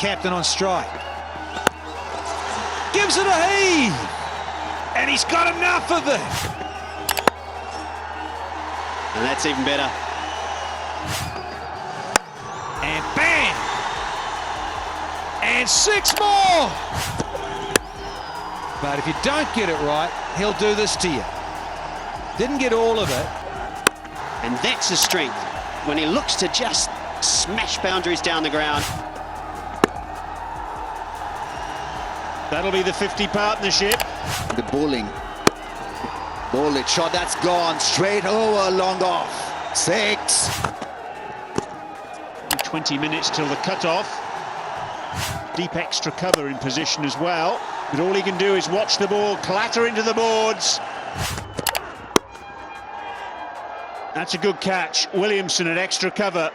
Captain on strike. Gives it a heave. And he's got enough of it. And that's even better. And bang! And 6 more! But if you don't get it right, he'll do this to you. Didn't get all of it. And that's his strength, when he looks to just smash boundaries down the ground. That'll be the 50 partnership. The bowling. Bowl it, shot, that's gone. Straight over, long off. 6. 20 minutes till the cut-off. Deep extra cover in position as well. But all he can do is watch the ball clatter into the boards. That's a good catch. Williamson at extra cover.